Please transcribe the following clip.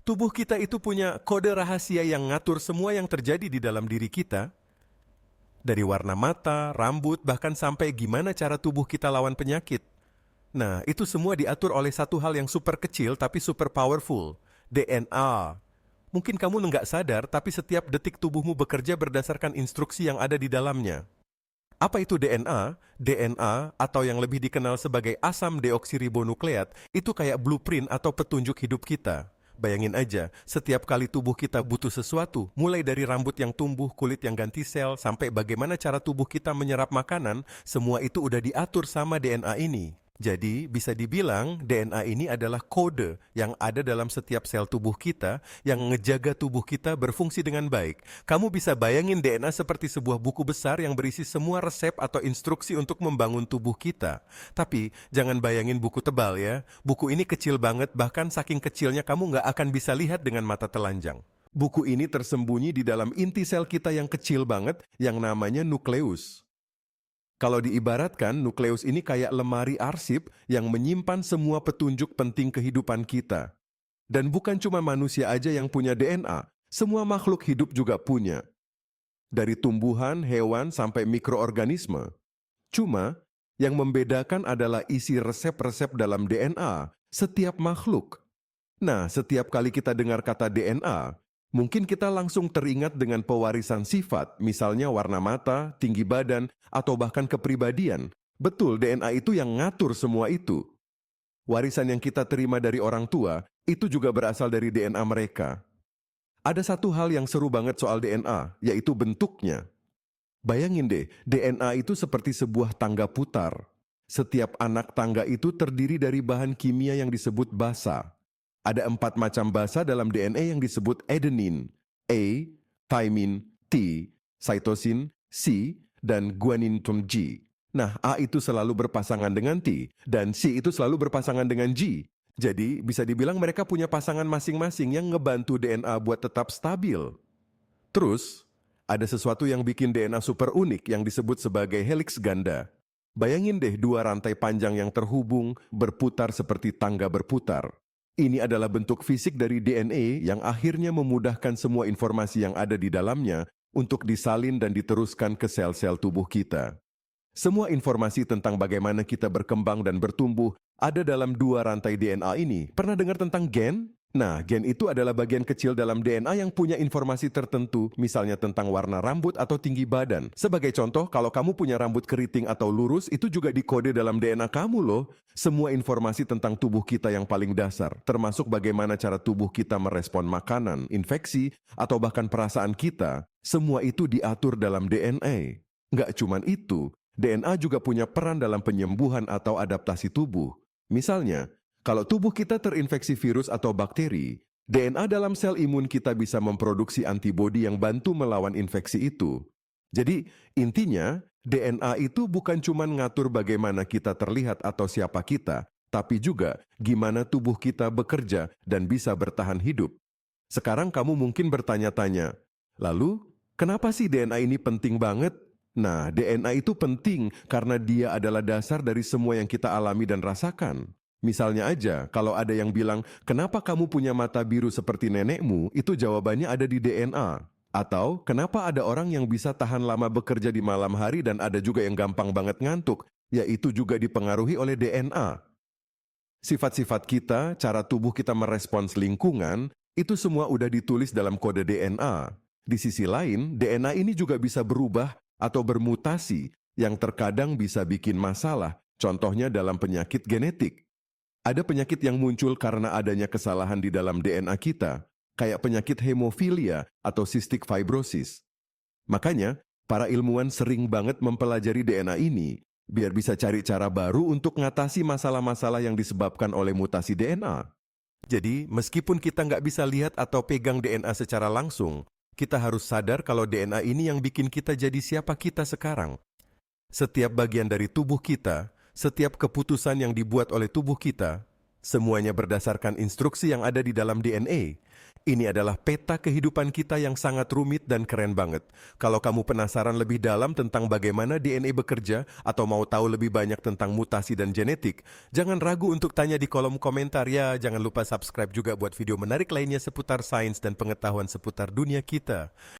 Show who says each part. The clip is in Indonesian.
Speaker 1: Tubuh kita itu punya kode rahasia yang ngatur semua yang terjadi di dalam diri kita. Dari warna mata, rambut, bahkan sampai gimana cara tubuh kita lawan penyakit. Nah, itu semua diatur oleh satu hal yang super kecil tapi super powerful, DNA. Mungkin kamu nggak sadar, tapi setiap detik tubuhmu bekerja berdasarkan instruksi yang ada di dalamnya. Apa itu DNA? DNA, atau yang lebih dikenal sebagai asam deoksiribonukleat, itu kayak blueprint atau petunjuk hidup kita. Bayangin aja, setiap kali tubuh kita butuh sesuatu, mulai dari rambut yang tumbuh, kulit yang ganti sel, sampai bagaimana cara tubuh kita menyerap makanan, semua itu udah diatur sama DNA ini. Jadi, bisa dibilang DNA ini adalah kode yang ada dalam setiap sel tubuh kita yang ngejaga tubuh kita berfungsi dengan baik. Kamu bisa bayangin DNA seperti sebuah buku besar yang berisi semua resep atau instruksi untuk membangun tubuh kita. Tapi, jangan bayangin buku tebal ya. Buku ini kecil banget, bahkan saking kecilnya kamu nggak akan bisa lihat dengan mata telanjang. Buku ini tersembunyi di dalam inti sel kita yang kecil banget yang namanya nukleus. Kalau diibaratkan, nukleus ini kayak lemari arsip yang menyimpan semua petunjuk penting kehidupan kita. Dan bukan cuma manusia aja yang punya DNA, semua makhluk hidup juga punya. Dari tumbuhan, hewan, sampai mikroorganisme. Cuma, yang membedakan adalah isi resep-resep dalam DNA setiap makhluk. Nah, setiap kali kita dengar kata DNA, mungkin kita langsung teringat dengan pewarisan sifat, misalnya warna mata, tinggi badan, atau bahkan kepribadian. Betul, DNA itu yang ngatur semua itu. Warisan yang kita terima dari orang tua, itu juga berasal dari DNA mereka. Ada satu hal yang seru banget soal DNA, yaitu bentuknya. Bayangin deh, DNA itu seperti sebuah tangga putar. Setiap anak tangga itu terdiri dari bahan kimia yang disebut basa. Ada 4 macam basa dalam DNA yang disebut adenine, A, thymine, T, cytosine, C, dan guanine, G. Nah, A itu selalu berpasangan dengan T, dan C itu selalu berpasangan dengan G. Jadi, bisa dibilang mereka punya pasangan masing-masing yang ngebantu DNA buat tetap stabil. Terus, ada sesuatu yang bikin DNA super unik yang disebut sebagai helix ganda. Bayangin deh 2 rantai panjang yang terhubung, berputar seperti tangga berputar. Ini adalah bentuk fisik dari DNA yang akhirnya memudahkan semua informasi yang ada di dalamnya untuk disalin dan diteruskan ke sel-sel tubuh kita. Semua informasi tentang bagaimana kita berkembang dan bertumbuh ada dalam 2 rantai DNA ini. Pernah dengar tentang gen? Nah, gen itu adalah bagian kecil dalam DNA yang punya informasi tertentu, misalnya tentang warna rambut atau tinggi badan. Sebagai contoh, kalau kamu punya rambut keriting atau lurus, itu juga dikode dalam DNA kamu loh. Semua informasi tentang tubuh kita yang paling dasar, termasuk bagaimana cara tubuh kita merespon makanan, infeksi, atau bahkan perasaan kita, semua itu diatur dalam DNA. Nggak cuman itu, DNA juga punya peran dalam penyembuhan atau adaptasi tubuh. Misalnya, kalau tubuh kita terinfeksi virus atau bakteri, DNA dalam sel imun kita bisa memproduksi antibodi yang bantu melawan infeksi itu. Jadi, intinya, DNA itu bukan cuma ngatur bagaimana kita terlihat atau siapa kita, tapi juga gimana tubuh kita bekerja dan bisa bertahan hidup. Sekarang kamu mungkin bertanya-tanya, lalu, kenapa sih DNA ini penting banget? Nah, DNA itu penting karena dia adalah dasar dari semua yang kita alami dan rasakan. Misalnya aja, kalau ada yang bilang, kenapa kamu punya mata biru seperti nenekmu, itu jawabannya ada di DNA. Atau, kenapa ada orang yang bisa tahan lama bekerja di malam hari dan ada juga yang gampang banget ngantuk, yaitu juga dipengaruhi oleh DNA. Sifat-sifat kita, cara tubuh kita merespons lingkungan, itu semua udah ditulis dalam kode DNA. Di sisi lain, DNA ini juga bisa berubah atau bermutasi, yang terkadang bisa bikin masalah, contohnya dalam penyakit genetik. Ada penyakit yang muncul karena adanya kesalahan di dalam DNA kita, kayak penyakit hemofilia atau cystic fibrosis. Makanya, para ilmuwan sering banget mempelajari DNA ini, biar bisa cari cara baru untuk ngatasi masalah-masalah yang disebabkan oleh mutasi DNA. Jadi, meskipun kita nggak bisa lihat atau pegang DNA secara langsung, kita harus sadar kalau DNA ini yang bikin kita jadi siapa kita sekarang. Setiap bagian dari tubuh kita, setiap keputusan yang dibuat oleh tubuh kita, semuanya berdasarkan instruksi yang ada di dalam DNA. Ini adalah peta kehidupan kita yang sangat rumit dan keren banget. Kalau kamu penasaran lebih dalam tentang bagaimana DNA bekerja atau mau tahu lebih banyak tentang mutasi dan genetik, jangan ragu untuk tanya di kolom komentar ya. Jangan lupa subscribe juga buat video menarik lainnya seputar sains dan pengetahuan seputar dunia kita.